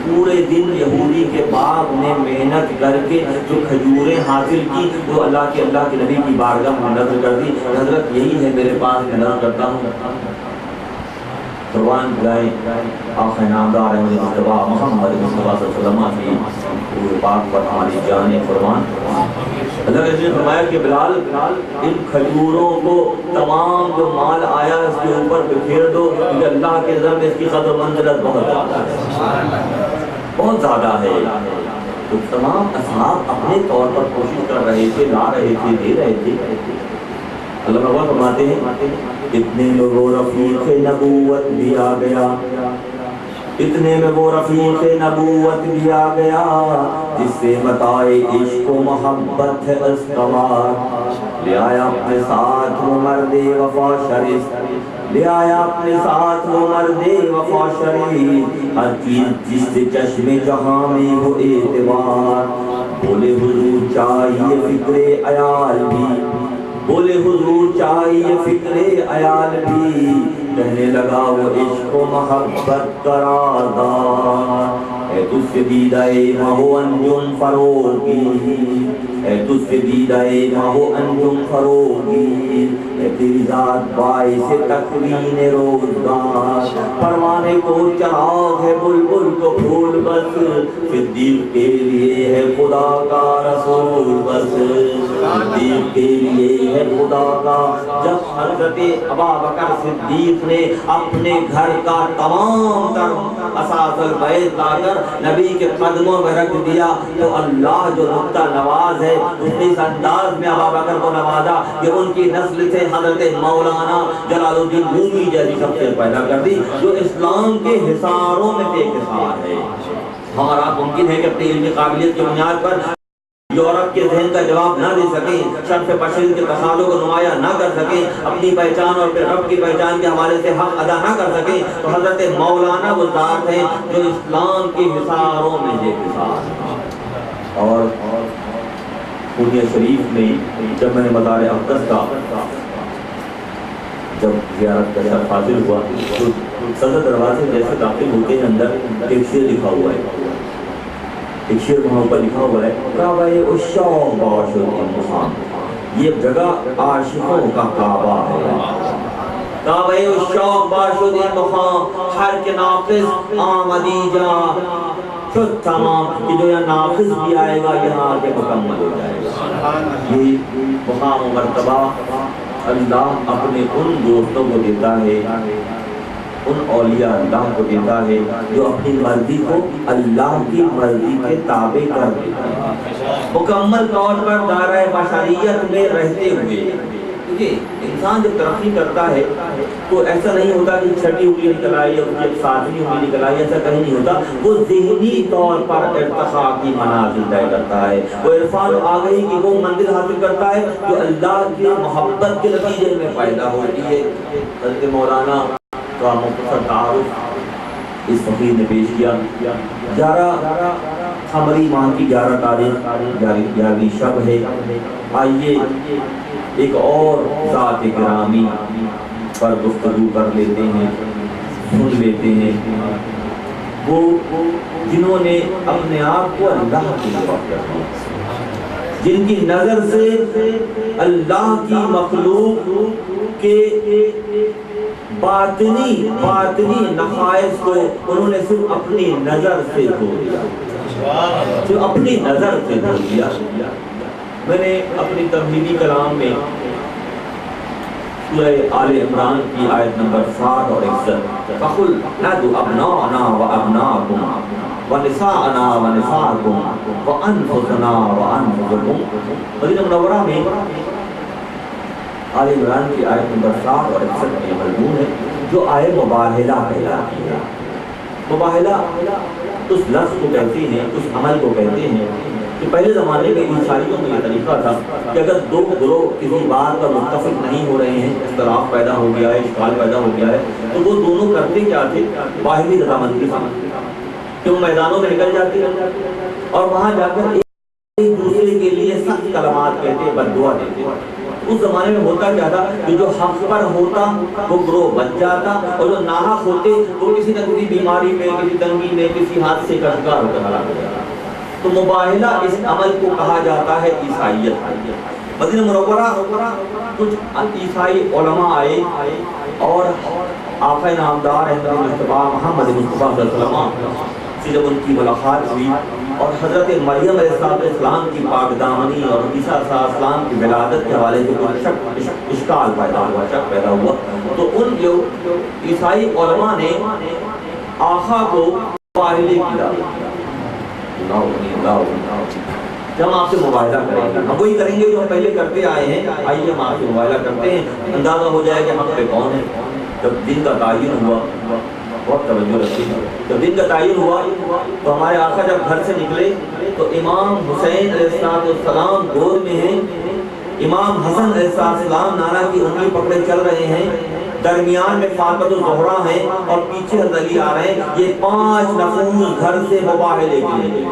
پورے دن یہودی کے باغ میں محنت کر کے جو کھجوریں حاصل کی وہ اللہ کے نبی کی بارگاہ میں نذر کر دی، حضرت یہی ہے میرے پاس، میں نذر کرتا ہوں قربان جائے آخر نامدار احمد مصطفیٰ محمد مصطفیٰ صلی اللہ علیہ وسلم کی پورے پاک پر ہماری جان قربان۔ اللہ نے فرمایا کہ بلال ان کھجوروں کو تمام جو مال آیا اس کے اوپر بکھیر دو، کیونکہ اللہ کے نظر میں اس کی قدر منزلت بہت زیادہ ہے، بہت زیادہ ہے۔ تو تمام اصحاب اپنے طور پر کوشش کر رہے تھے، لا رہے تھے، دے رہے تھے۔ اللہ تعالیٰ فرماتے ہیں اتنے میں وہ رفیق نبوت بھی آ گیا، اتنے میں وہ رفیق نبوت بھی آ گیا جس سے متائے عشق و محبت ہے استوار، لے آیا اپنے ساتھ وہ مرد وفا شریف، لے آیا اپنے ساتھ وہ مرد وفا شریف، ہر چیز جس سے چشم جہاں میں ہو اعتبار، بولے حضور چاہیے فکر عیال بھی، بولے حضور چاہیے فکر عیال بھی، کہنے لگا وہ عشق و محبت کا رازدار، اے تجھ سے دیدہ ماہو انجم فروغی، اے تجھ سے دیدہ ماہو انجم فروغی، اے تیری ذات باعث تکوین روزگار، پروانے کو چراغ ہے بلبل کو پھول بس، صدیق کے لیے ہے خدا کا رسول بس، صدیق کے لیے ہے خدا کا۔ جب حضرت ابوبکر صدیق نے اپنے گھر کا تمام تر اساس البیت لا کر نبی کے قدموں میں رکھ دیا تو اللہ جو نقطہ نواز ہے اس نے اس انداز میں ابوبکر کو نوازا کہ ان کی نسل سے حضرت مولانا جلال الدین رومی جیسی شخصیت پیدا کر دی جو اسلام کے حصاروں میں بے حصار ہے۔ ہمارا ممکن ہے کہ اپنی علمی قابلیت کی بنیاد پر یورپ کے ذہن کا جواب نہ دے سکیں، شرف بشر کے تقاضوں کو نمایاں نہ کر سکیں، اپنی پہچان اور پھر رب کی پہچان کے حوالے سے حق ادا نہ کر سکیں، تو حضرت مولانا وہ ذات ہیں جو اسلام کے حصاروں میں بے حصار ہیں۔ اور پوریا شریف میں جب میں نے مزار اقدس کا جب زیارت کا شرف حاصل ہوا تو صدر دروازے جیسے داخل ہوتے ہیں اندر ایک شعر لکھا ہوا ہے، ایک شعر وہاں پر لکھا ہوا ہے کعبہ عشاق باشد مقام، یہ جگہ عاشقوں کا کعبہ ہے، کعبہ عشاق باشد مقام، ہر کے ناقص آمدی جا شد تمام، کہ جو یہاں ناقص بھی آئے گا یہاں کے مکمل ہو جائے گا۔ یہ مقام و مرتبہ اللہ اپنے ان دوستوں کو دیتا ہے، ان اولیاء اللہ کو دیتا ہے جو اپنی مرضی کو اللہ کی مرضی کے تابع کر دیتے ہیں، مکمل طور پر دائرہ بشریت میں رہتے ہوئے۔ کیونکہ انسان جب ترقی کرتا ہے تو ایسا نہیں ہوتا کہ چھٹی انگلی نکل آئی یا ساتویں انگلی نکل آئی، ایسا کہیں نہیں ہوتا، وہ ذہنی طور پر ارتقاء کی منازل طے کرتا ہے، وہ عرفان آگہی کی وہ منزل حاصل کرتا ہے جو اللہ کی محبت کے نتیجے میں پیدا ہوتی ہے۔ حضرت مولانا کا مختصر تعارف اس فقیر نے پیش کیا۔ 11 قمری ماہ کی 11 تاریخ 11ویں شب ہے۔ آئیے ایک اور ذات گرامی پر گفتگو کر لیتے ہیں، سن لیتے ہیں، وہ جنہوں نے اپنے آپ کو اللہ کی وقت کر دیا، جن کی نظر سے اللہ کی مخلوق کے باطنی نقائص کو انہوں نے صرف اپنی نظر سے دھو دیا، صرف اپنی نظر سے دھو دیا۔ میں نے اپنی تمہیدی کلام میں سورہ آل عمران کی آیت نمبر 60 اور 61 فَقُلْ نَدْعُ أَبْنَاءَنَا وَأَبْنَاءَكُمْ وَنِسَاءَنَا وَنِسَاءَكُمْ وَأَنفُسَنَا وَأَنفُسَكُمْ، مدینہ منورہ میں آل عمران کی آیت نمبر 60 اور 61 میں مضمون ہے جو آئے مباہلہ کہلاتی ہے۔ مباہلہ اس لفظ کو کہتے ہیں، اس عمل کو کہتے ہیں کہ پہلے زمانے میں عیسائیوں میں یہ طریقہ تھا کہ اگر دو گروہ کسی بات پر متفق نہیں ہو رہے ہیں، اختلاف پیدا ہو گیا ہے، اشکال پیدا ہو گیا ہے، تو وہ دونوں کرتے کیا تھے؟ باہمی رضامندی کہ وہ میدانوں میں نکل جاتے اور وہاں جا کر ایک دوسرے کے لیے سخت کلمات کہتے، بد دعا دیتے اس زمانے میں ہوتا کیا تھا کہ جو حق پر ہوتا وہ گروہ بچ جاتا، اور جو ناحق ہوتے وہ کسی نہ کسی بیماری میں، کسی تنگی میں، کسی حادثے کا شکار ہو کر ہلاک ہو جاتا۔ تو مباہلہ اس عمل کو کہا جاتا ہے عیسائیت۔ مدینہ منورہ کچھ عیسائی علماء آئے اور آقا نامدار احمد مصطفیٰ محمد مصطفیٰ صلی اللہ علیہ وسلم سے جب ان کی ملاقات ہوئی اور حضرت مریم علیہ السلام کی پاک دامنی اور عیسیٰ علیہ السلام کی ولادت کے حوالے سے کوئی شک اشکال پیدا ہوا، شک پیدا ہوا، تو ان لوگ عیسائی علماء نے آقا کو مباہلے کی دعوت دی۔ کہ ہم آپ سے مباہلہ کریں گے، ہم وہی کریں گے جو ہم پہلے کرتے آئے ہیں، آئیے ہم آپ سے مباہلہ کرتے ہیں، اندازہ ہو جائے کہ ہم پہ کون ہے۔ جب دن کا تعین ہوا، بہت توجہ رکھیے، جب دن کا تعین ہوا تو ہمارے آقا جب گھر سے نکلے تو امام حسین علیہ السلام گود میں ہیں، امام حسن علیہ السلام نانا کی انگلی پکڑے چل رہے ہیں، درمیان میں فاطمہ الزہرا ہیں اور پیچھے حضرت علی آ رہے ہیں۔ یہ 5 نفوس گھر سے مباہلے کے لیے۔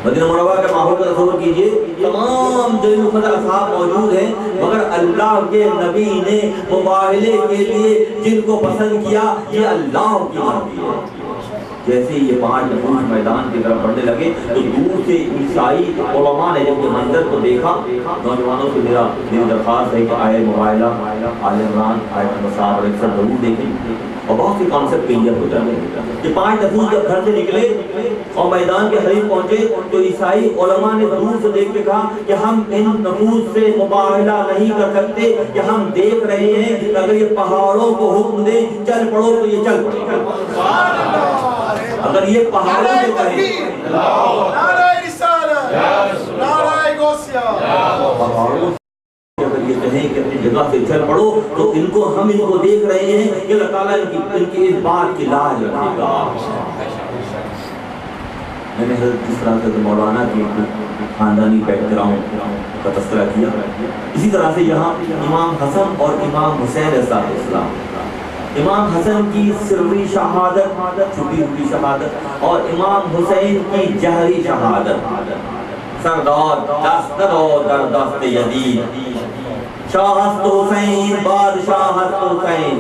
مدینہ منورہ کے ماحول کا تصور کیجئے، تمام جلیل القدر اصحاب موجود ہیں، مگر اللہ کے نبی نے مباہلے کے لیے جن کو پسند کیا یہ اللہ کی مرضی ہے۔ جیسے یہ 5 نفوس میدان کی طرف بڑھنے لگے تو دور سے عیسائی علماء نے جب یہ منظر کو دیکھا، نوجوانوں سے میری درخواست ہے کہ آئے مباہلہ آل عمران آیت نمبر 7 اور 61 ضرور دیکھیں اور بہت سی کانسیپٹ کلیئر ہو جاتے ہیں۔ یہ 5 نفوس جب گھر سے نکلے اور میدان کے قریب پہنچے تو عیسائی علماء نے دور سے دیکھ کے کہا کہ ہم ان نفوس سے مباہلہ نہیں کر سکتے، کہ ہم دیکھ رہے ہیں کہ اگر یہ پہاڑوں کو حکم دے چل پڑو تو یہ چل پڑے گا۔ اگر یہ پہاڑوں سے کہیں نعرہ رسالت، نعرہ غوثیہ، پہاڑوں اگر یہ کہیں کہ اپنی جگہ سے چل پڑو تو ہم ان کو دیکھ رہے ہیں کہ اللہ تعالیٰ ان کی اس بات کی لاج رکھے گا۔ میں نے حضرت جس طرح سے مولانا کی خاندانی بیک گراؤنڈ کا تذکرہ کیا، اسی طرح سے یہاں امام حسن اور امام حسین علیہ السلام، امام حسن کی سری شہادت، چھپی ہوئی شہادت، اور امام حسین کی جہری شہادت، سردار دست دو در دست یزید، شاہ ہست حسین بادشاہ ہست حسین،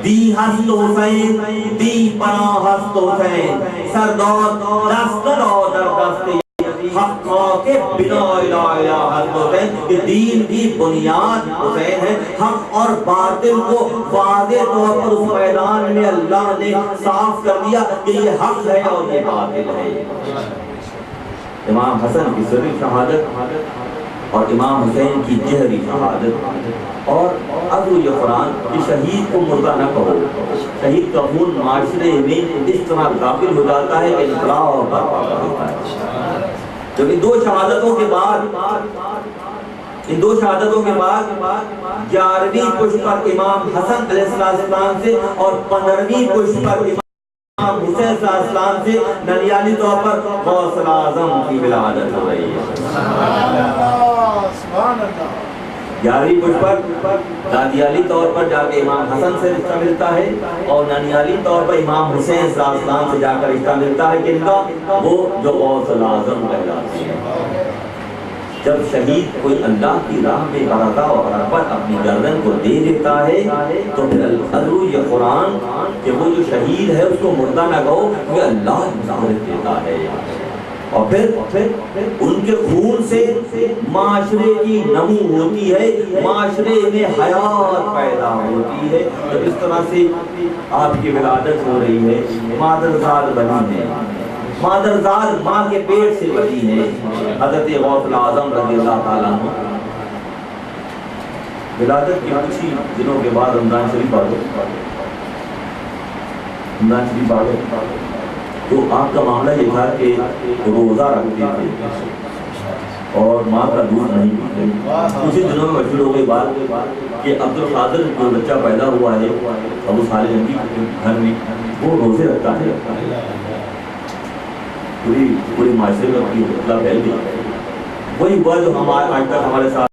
دی ہست حسین دی پناہ ہست حسین، سردار دست دو در دست یزید، حق کے بنا الہ الا حضرت حسین، کہ دین کی بنیاد حسین ہے۔ حق اور باطل کو واضح طور پر اس میدان میں اللہ نے صاف کر دیا کہ یہ حق ہے اور یہ باطل ہے۔ امام حسن کی سری شہادت اور امام حسین کی جہری شہادت، اور اب یہ قرآن کہ شہید کو مردہ نہ کہو، شہید کا خون معاشرے میں اس طرح داخل ہو جاتا ہے کہ انقلاب اور برپا ہوتا ہے۔ جب ان 2 شہادتوں کے بعد 11ویں پشت پر امام حسن علیہ السلام سے اور 15ویں پشت پر امام حسین علیہ السلام سے ننیالی طور پر غوث اعظم کی ولادت ہو رہی ہے۔ سبحان اللہ۔ 11ویں پشت پر دادیالی طور پر جا کے امام حسن سے رشتہ ملتا ہے اور ننیالی طور پر امام حسین علیہ السلام سے جا کر رشتہ ملتا ہے، کن کا؟ وہ جو غوث اعظم کہلاتے ہیں۔ جب شہید کوئی اللہ کی راہ میں ارادہ اور حربت اپنی گردن کو دے دیتا ہے تو پھر الحضر یہ قرآن کہ وہ جو شہید ہے اس کو مردہ نہ کہو، یہ اللہ مجازت دیتا ہے۔ اور پھر ان کے خون سے معاشرے کی نمو ہوتی ہے، معاشرے میں حیات پیدا ہوتی ہے۔ تو اس طرح سے آپ کی ولادت ہو رہی ہے، مادرزاد بنی ہے، مادرزاد ماں کے پیٹ سے بنی ہے، حضرت غوث اعظم رضی اللہ تعالیٰ عنہ۔ ولادت کے کچھ ہی دنوں کے بعد رمضان شریف آ گئے، تو آپ کا معاملہ یہ تھا کہ روزہ رکھتے تھے اور ماں کا دودھ نہیں پیتے۔ کچھ ہی دنوں میں مشہور ہو گئی بات کہ عبد القادر جو بچہ پیدا ہوا ہے ابو صالح نبی کے گھر میں، وہ روزے رکھتا ہے، پوری معاشرے میں اپنی اطلاع پھیل گئی۔ وہی ہوا جو آج تک ہمارے ساتھ